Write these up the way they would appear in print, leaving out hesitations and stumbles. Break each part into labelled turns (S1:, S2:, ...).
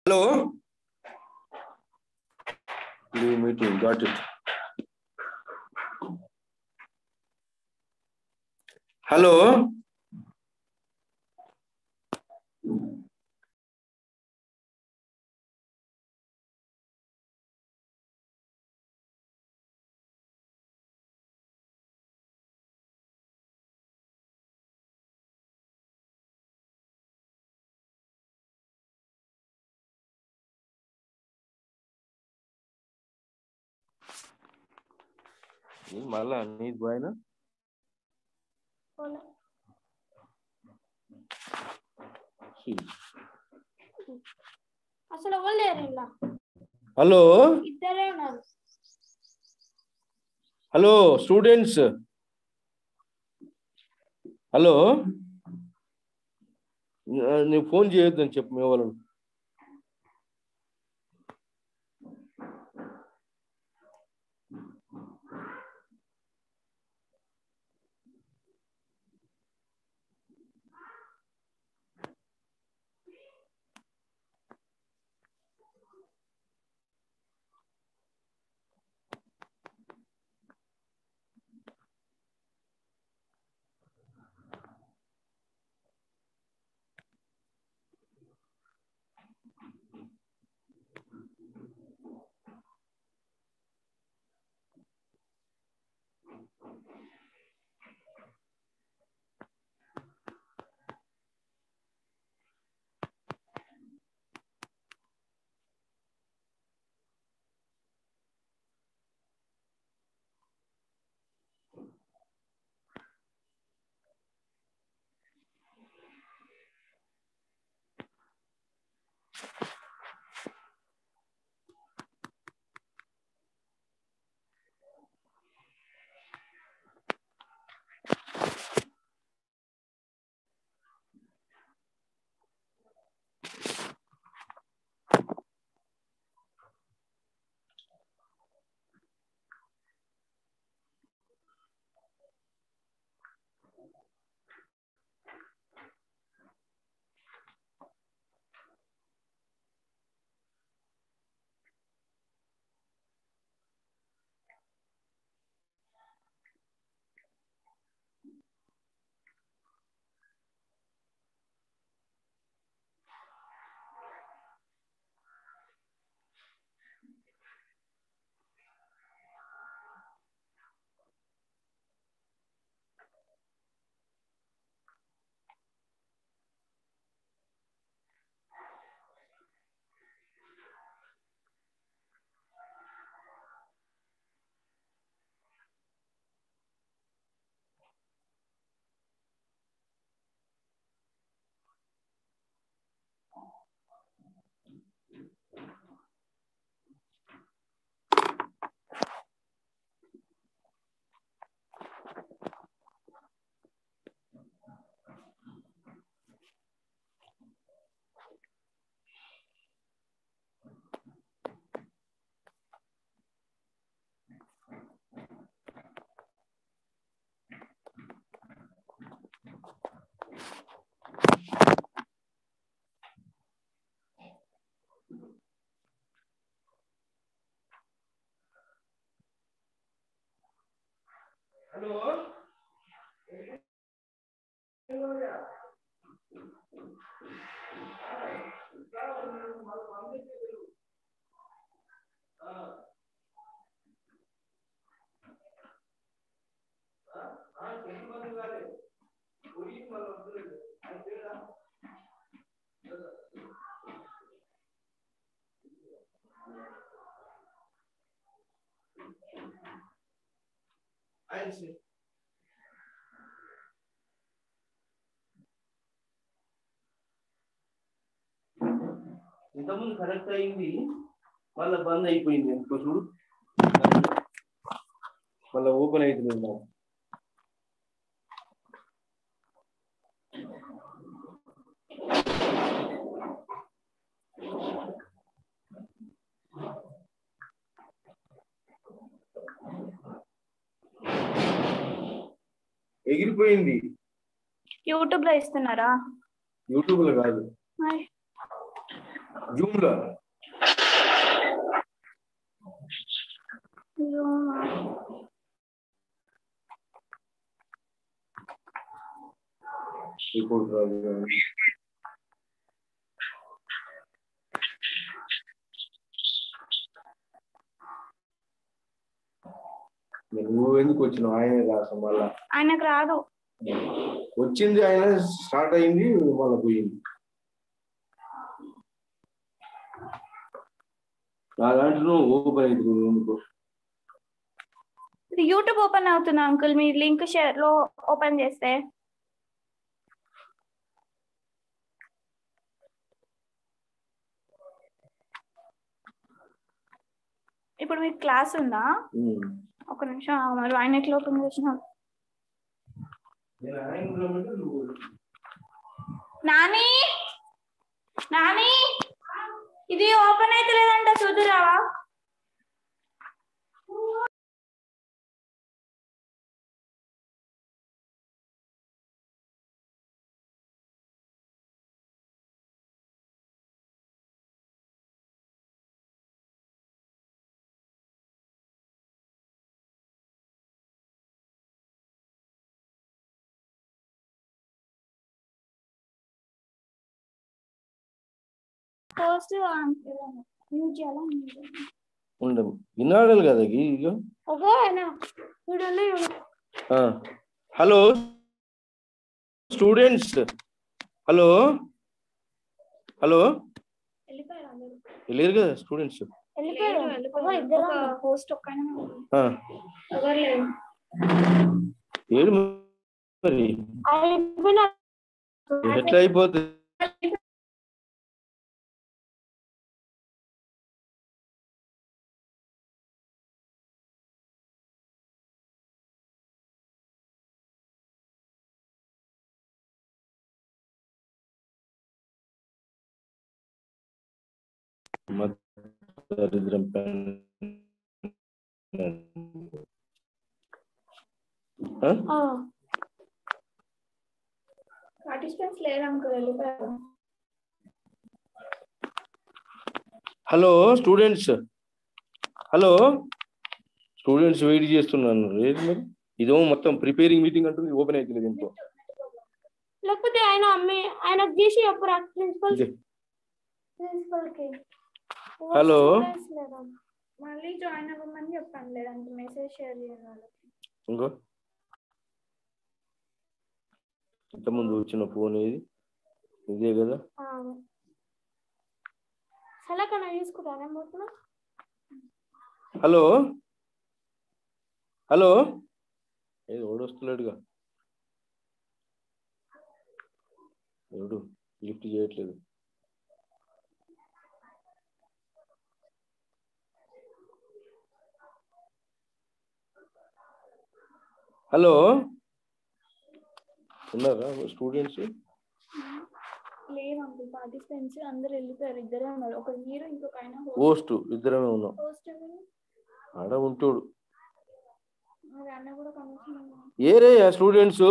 S1: Hello. Leave meeting. Got it. Hello. Mala need buena.
S2: Hola.
S1: Sí.
S2: అసలు ఎవరు లేరు ఇలా.
S1: హలో
S2: ఇద్దరే ఉన్నారు.
S1: Hello students. హలో నేను ఫోన్ చేయొద్దని చెప్పు మీ వాళ్ళను. హలో ఇంతకుముందు కనెక్ట్ అయింది, మళ్ళీ బంద్ అయిపోయింది. ఇంకో చూడు, మళ్ళీ ఓపెన్ అవుతుంది. ఎగిరిపోయింది.
S2: యూట్యూబ్ లో ఇస్తున్నారా?
S1: యూట్యూబ్ లో కాదు, Zoom లో రిపోర్ట్ రాదు. నువ్వు ఎందుకు వచ్చినావు? ఆయనే రాసాం మళ్ళా.
S2: ఆయనకు రాదు.
S1: వచ్చింది ఆయన, స్టార్ట్ అయింది, మళ్ళీ పోయింది. నా దాంట్లో ఓపెన్ అవుతుంది ఎందుకు?
S2: యూట్యూబ్ ఓపెన్ అవుతుంది అంకుల్, మీ లింక్ షేర్ లో ఓపెన్ చేస్తే. ఇప్పుడు మీకు క్లాస్ ఉందా? ఒక నిమిషం మరి ఆయన ఎట్లా ఓపెన్ చేసిన? నాని నాని ఇది ఓపెన్ అయితే లేదంట, చూద్దురావా? పోస్ట్ యూజ్ చేయాలా?
S1: ఉండదు, వినాడాలి కదా. హలో స్టూడెంట్స్, హలో హలో, వెళ్ళారు కదా స్టూడెంట్స్? ఏడు మరి ఎట్లా అయిపోతుంది? దరిద్రం.
S2: పార్టిసిపెంట్స్ లేరు అంకుల్, వెళ్ళిపోయారు.
S1: Hello students, hello students, wait చేస్తున్నాను. రేపు మరి ఇదో మొత్తం ప్రిపేరింగ్ మీటింగ్ అంటుంది, ఓపెన్ అవుతుంది దీంట్లో.
S2: లేకపోతే ఆయన గీసి అప్పుడు ప్రిన్సిపల్ కి
S1: హలో
S2: మళ్ళీ జాయిన్ అవ్వమని చెప్పాను, లేదంటే మెసేజ్ షేర్ చేయాలి వాళ్ళకి.
S1: ఇంకో ఇంతకుముందు వచ్చిన ఫోన్ ఏది? ఇదే కదా.
S2: సలకన్నా తీసుకుంటానే పోతున్నా.
S1: హలో హలో, ఏది ఓడొస్తున్నాడుగా, ఎవడు లిఫ్ట్ చేయట్లేదు. హలో, ఉన్నారా స్టూడెంట్స్?
S2: లేదు అంకుల్, పార్టిసిపెంట్స్ అందరు వెళ్ళిపోయారు. ఇద్దరే ఉన్నారు, ఒక మీరు ఇంకొక ఆయన.
S1: హోస్ట్ ఇద్దరమే ఉన్నాం. ఆడ ఉంటాడు. ఏరే స్టూడెంట్స్,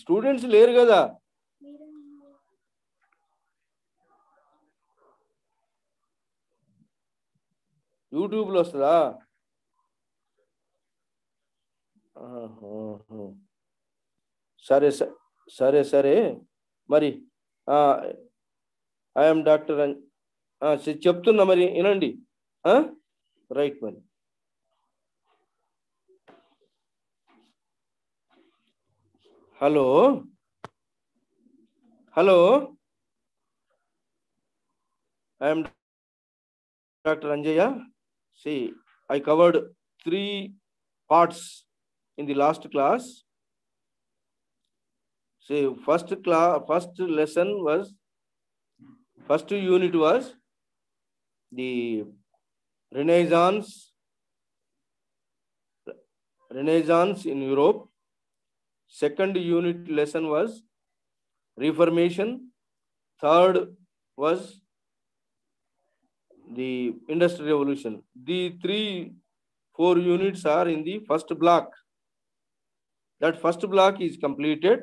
S1: స్టూడెంట్స్ లేరు కదా. యూట్యూబ్లో వస్తుందా? సరే సరే సరే మరి ఐఎమ్ డాక్టర్ చెప్తున్నా మరి వినండి. రైట్ మరి. Hello hello, I'm doctor Anjaiah. See, I covered 3 parts in the last class. See, first unit was the Renaissance in Europe. Second unit lesson was Reformation. Third was the Industrial Revolution. The 4 units are in the first block. That first block is completed.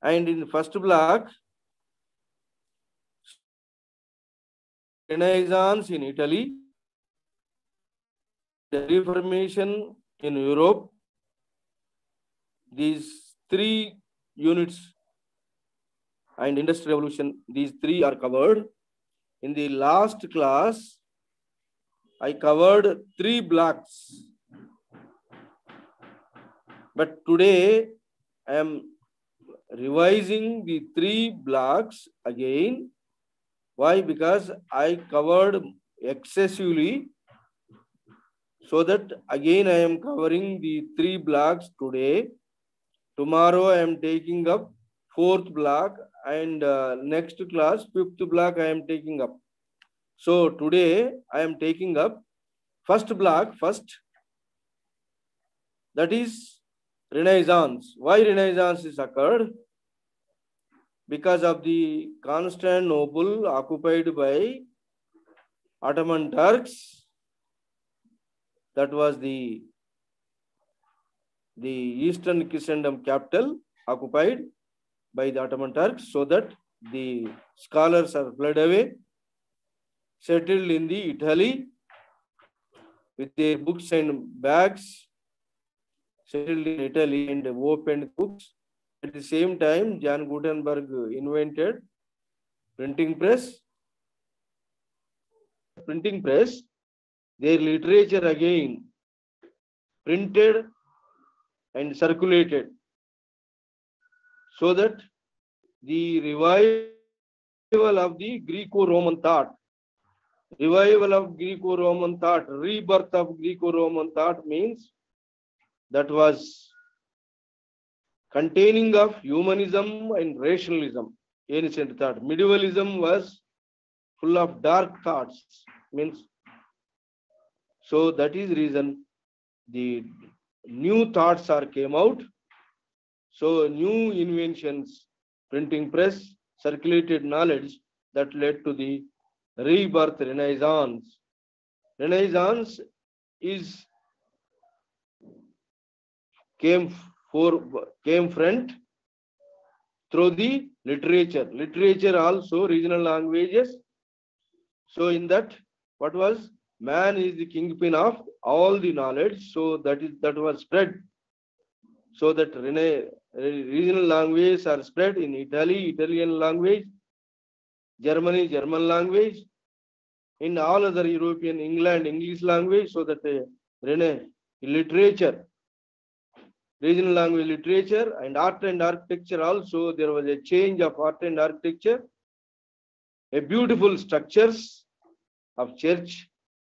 S1: And in the first block, Renaissance in Italy, the Reformation in Europe, these three units, and Industrial Revolution, these three are covered. In the last class, I covered 3 blocks. But today, I am revising the 3 blocks again. Why? Because I covered excessively. So that again I am covering the 3 blocks today. Tomorrow I am taking up 4th block, and next class 5th block I am taking up. So today I am taking up first block first. That is Renaissance. Why Renaissance is occurred? Because of the Constantinople occupied by Ottoman Turks. That was the Eastern Christendom capital occupied by the Ottoman Turks, so that the scholars are fled away, settled in the Italy with their books and bags, settled in Italy and opened books. At the same time, John Gutenberg invented printing press. Printing press, their literature again printed and circulated, so that the revival of the Greco-Roman thought, rebirth of Greco-Roman thought means that was containing of humanism and rationalism, ancient thought. Medievalism was full of dark thoughts, means. So that is the reason the new thoughts are came out. So new inventions, printing press, circulated knowledge, that led to the rebirth, Renaissance. Renaissance is came front through the literature. Literature also regional languages. So in that, what was? Man is the kingpin of all the knowledge. So that was spread. So that regional languages are spread in Italy, Italian language, Germany, German language, in all other European, England, English language. So that literature, regional language literature, and art and architecture also, there was a change of art and architecture, a beautiful structures of church,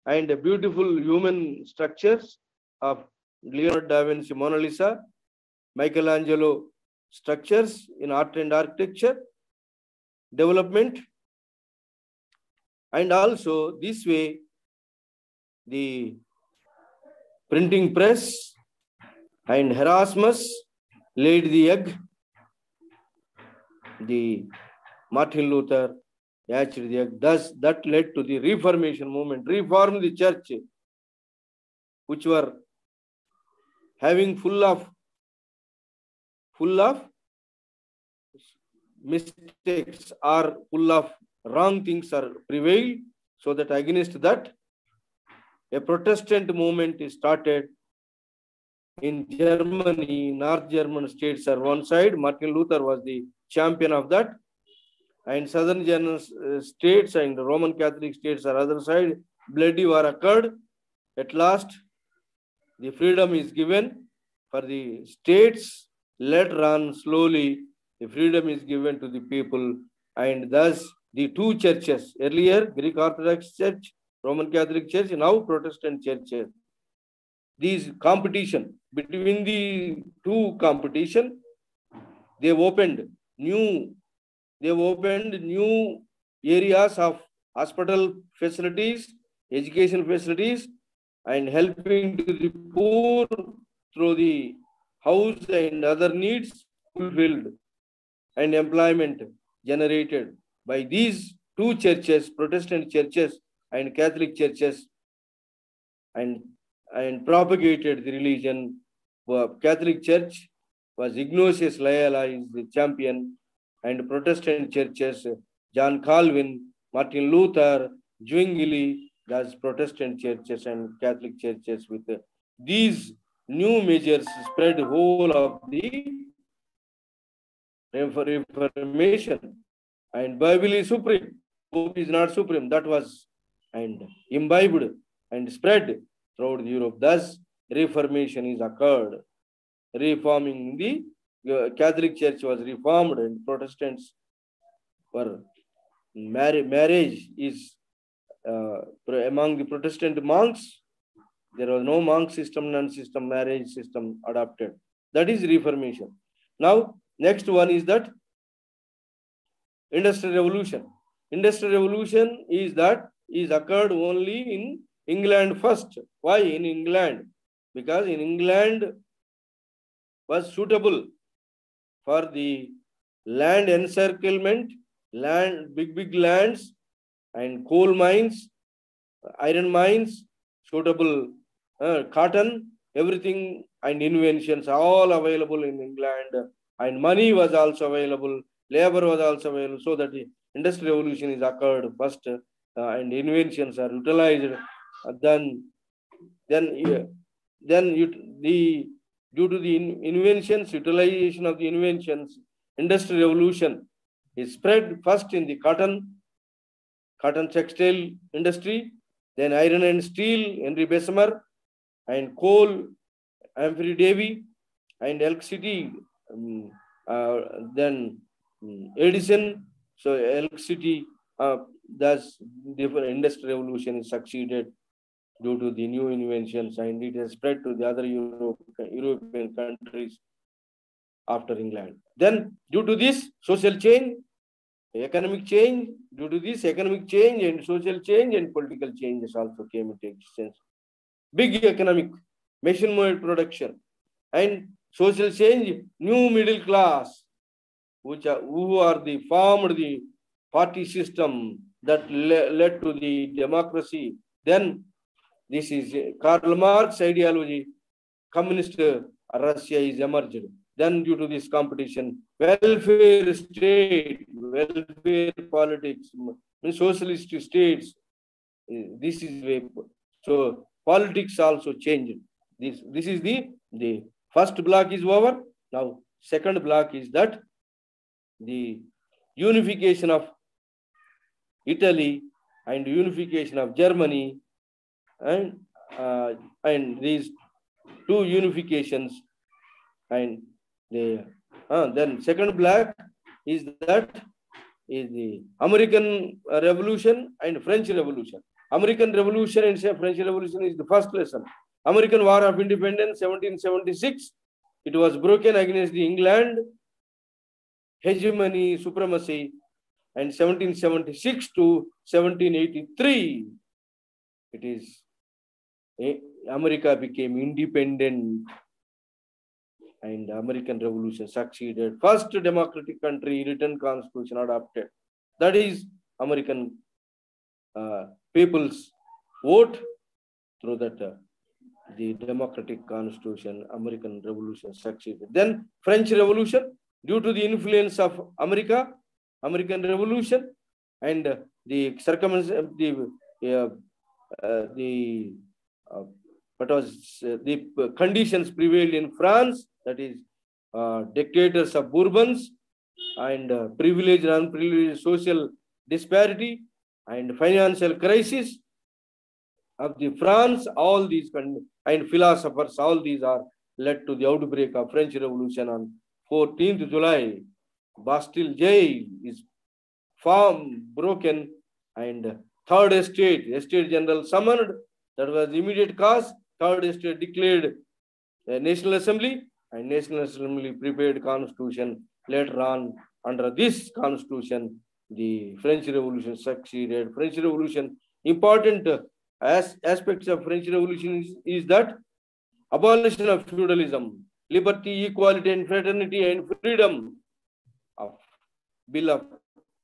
S1: and a beautiful human structures of Leonardo da Vinci Mona Lisa, Michelangelo structures in art and architecture development. And also this way, the printing press and Erasmus laid the egg. The Martin Luther hatched the egg. Thus, that led to the Reformation movement. Reform the church, which were having full of mistakes or full of wrong things are prevailed. So that against that, a Protestant movement is started in Germany. North German states are one side. Martin Luther was the champion of that. And southern German states and Roman Catholic states are other side. Bloody war occurred. At last, the freedom is given for the states. Later on, slowly, the freedom is given to the people. And thus, the two churches, earlier Greek Orthodox Church, Roman Catholic Church, now Protestant churches. These competition, between the two competition, they've opened new areas of hospital facilities, education facilities, and helping to the poor through the house and other needs fulfilled, and employment generated by these two churches, Protestant churches and Catholic churches, and propagated the religion Catholic Church was Ignatius Loyola is the champion, and Protestant churches, John Calvin, Martin Luther, Zwingli, that's Protestant churches and Catholic churches with these new measures spread whole of the Reformation. And Bible is supreme. Pope is not supreme. That was and imbibed and spread throughout Europe. Thus, Reformation is occurred. Reforming the Catholic Church was reformed, and Protestants were marriage is among the Protestant monks. There was no monk system, nun system, marriage system adopted. That is Reformation. Now, next one is that Industrial Revolution. Industrial Revolution is occurred only in England first. Why in England? Because in England was suitable for the land encirclement, big lands and coal mines, iron mines, suitable cotton, everything and inventions all available in England, and money was also available, labor was also available, so that the industrial revolution is occurred first, and inventions are utilized. Due to the inventions, utilization of the inventions, industrial revolution is spread first in the cotton textile industry, then iron and steel, Henry Bessemer, and coal, Humphrey Davy, and electricity, then Edison. So electricity, thus different industrial revolution is succeeded due to the new inventions, and it has spread to the other European countries after England. Then due to this social change, economic change, due to this economic change and social change and political changes also came into existence. Big economic, machine-made production and social change, new middle class, who are the formed the party system that led to the democracy. Then this is Karl Marx ideology, communist Russia is emerged. Then due to this competition, welfare state, welfare politics, socialist states, this is way. So politics also changed. This is the first block is over. Now second block is that the unification of Italy and unification of Germany, and these two unifications, and then second block is that is the American Revolution and French Revolution. American Revolution and French Revolution is the first lesson. American War of Independence, 1776. It was broken against the England hegemony, supremacy, and 1776 to 1783. It is America became independent, and American Revolution succeeded. First democratic country, written constitution adopted. That is American people's vote. Through that, the democratic constitution, American Revolution succeeded. Then French Revolution, due to the influence of American Revolution, and the circumstances, the conditions prevailed in France, that is dictators of Bourbons, and privileged and unprivileged social disparity and financial crisis of the France, all these and philosophers, all these are led to the outbreak of French Revolution on 14th July. Bastille jail is broken, and third estate general summoned. That was immediate cause. Third estate declared a National Assembly, and National Assembly prepared constitution. Later on, under this constitution, the French Revolution succeeded. French Revolution, important aspects of French Revolution is that abolition of feudalism, liberty, equality, and fraternity, and freedom of Bill of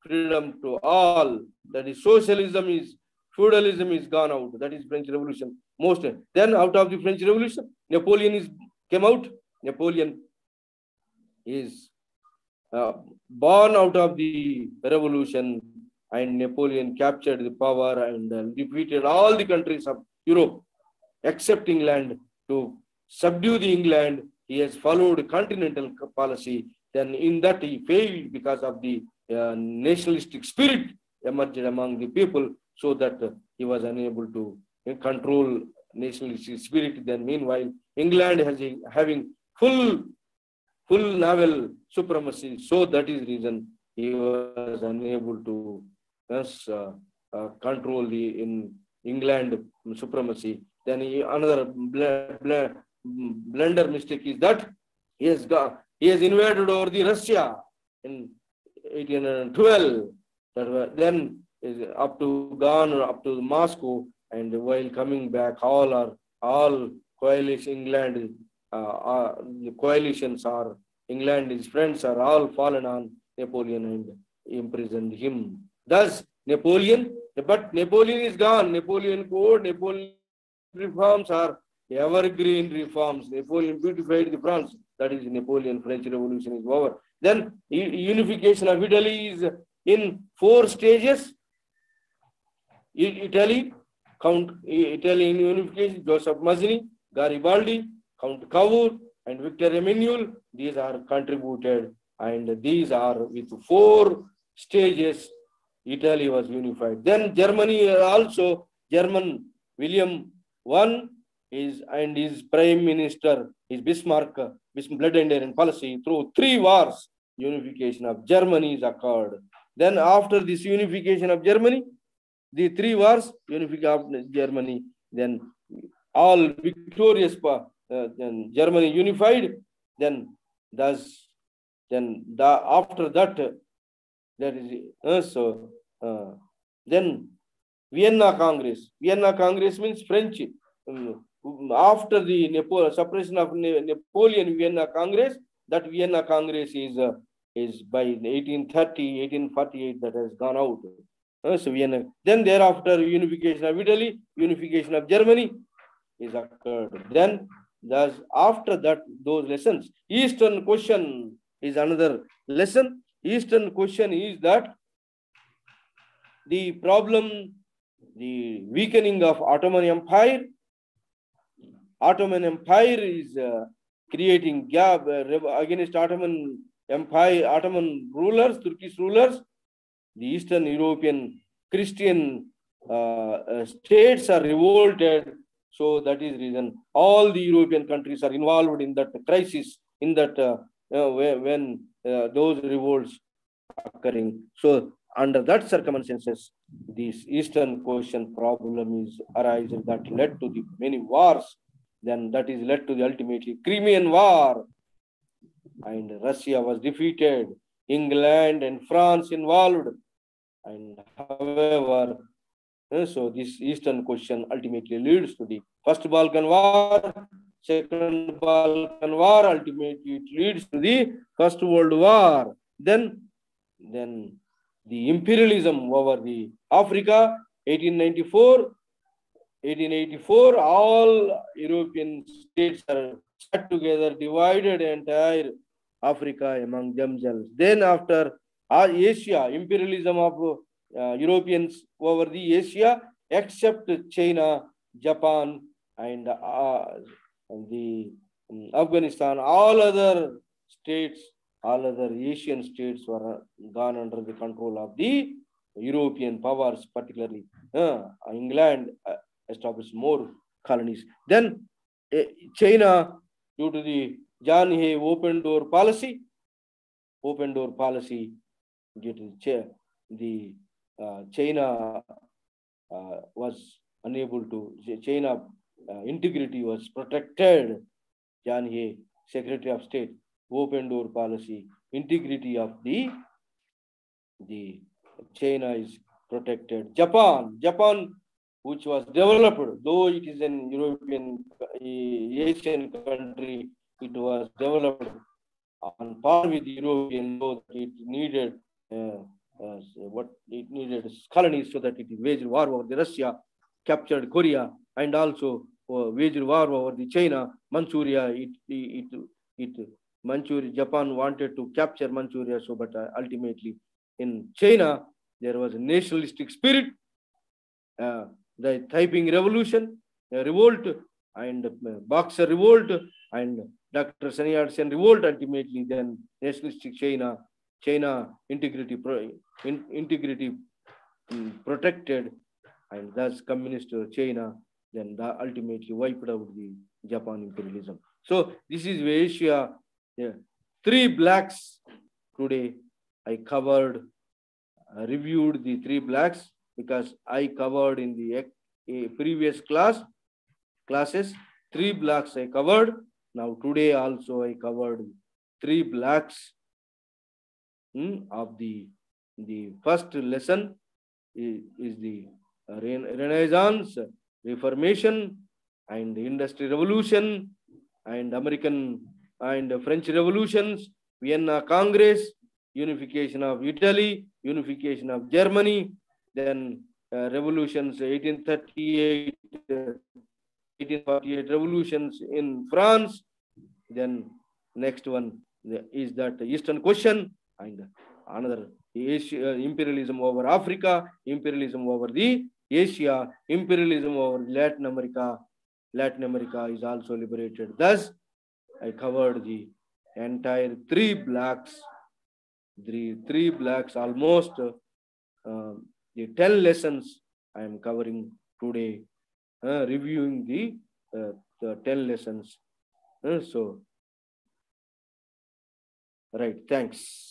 S1: Freedom to all. That is socialism is, feudalism is gone out. That is French Revolution. Most. Then out of the French Revolution, Napoleon is came out. Napoleon is born out of the revolution, and Napoleon captured the power and defeated all the countries of Europe, except England, to subdue the England. He has followed continental policy. Then in that he failed because of the nationalistic spirit emerged among the people, so that he was unable to control nationalistic spirit. Then meanwhile, England has having full naval supremacy. So that is the reason he was unable to control the in England supremacy. Then another blunder mistake is that he has invaded over the Russia in 1812. Then is up to Moscow, and while coming back, all coalition England, the coalitions are England, his friends are all fallen on Napoleon and imprisoned him. Thus Napoleon is gone. Napoleon Code, Napoleon reforms are evergreen reforms. Napoleon beautified the France. That is Napoleon. French Revolution is over. Then unification of Italy is in 4 stages. Italy Italian unification, Joseph Mazzini, Garibaldi, Count Cavour, and Victor Emmanuel. These are contributed, and these are with 4 stages. Italy was unified. Then Germany also, German William I is, and his prime minister is Bismarck, blood and iron policy. Through 3 wars, unification of Germany is occurred. Then after this unification of Germany, the 3 wars, unification of Germany, then all victorious, then Germany unified. Then after that, that is then Vienna Congress. Vienna Congress means French. After the suppression of Napoleon, Vienna Congress, that Vienna Congress is by 1830, 1848 that has gone out. So Vienna. Then thereafter, unification of Italy, unification of Germany is occurred. Then thus after that, those lessons. Eastern question is another lesson. Eastern question is that the problem, the weakening of Ottoman Empire. Ottoman Empire is creating gap against Ottoman Empire, Ottoman rulers, Turkish rulers. The Eastern European Christian states are revolted. So that is the reason all the European countries are involved in that crisis, in that when those revolts occurring. So under that circumstances, this Eastern question problem is arising that led to the many wars. Then that is led to the ultimately Crimean War, and Russia was defeated. England and France involved, and however, so this Eastern question ultimately leads to the First Balkan War, Second Balkan War, ultimately it leads to the First World War. Then the imperialism over the Africa, 1884, all European states are sat together, divided entire Africa among themselves. Then after Asia, imperialism of Europeans over the Asia, except China, Japan, and the Afghanistan, all other states, all other Asian states were gone under the control of the European powers, particularly England established more colonies. Then China, due to the John Hay open door policy, due to the China was unable to, China integrity was protected. John Hay, Secretary of State, open door policy, integrity of the China is protected. Japan, which was developed, though it is an European, Asian country, it was developed on par with European, so it needed colonies, so that it waged war over the Russia, captured Korea, and also waged war over the China, Manchuria. Manchuria, Japan wanted to capture Manchuria, so but ultimately in China there was a nationalistic spirit, the Taiping Revolution, revolt, and Boxer revolt, and Dr. Sun Yat-sen revolt. Ultimately, then nationalistic China integrity protected, and thus communist China then ultimately wiped out the Japan imperialism. So this is Asia. Yeah. Three blacks today. I covered, reviewed the three blacks because I covered in the previous classes. Three blacks I covered. Now today also I covered three blacks of the first lesson is the Renaissance, Reformation, and the Industry Revolution, and American and French Revolutions, Vienna Congress, Unification of Italy, Unification of Germany, then revolutions 1838, 1848 revolutions in France. Then next one is that Eastern question, and another Asia, imperialism over Africa, imperialism over the Asia, imperialism over Latin America. Latin America is also liberated. Thus, I covered the entire three blacks almost. The 10 lessons I am covering today, reviewing the 10 lessons. So, right, thanks.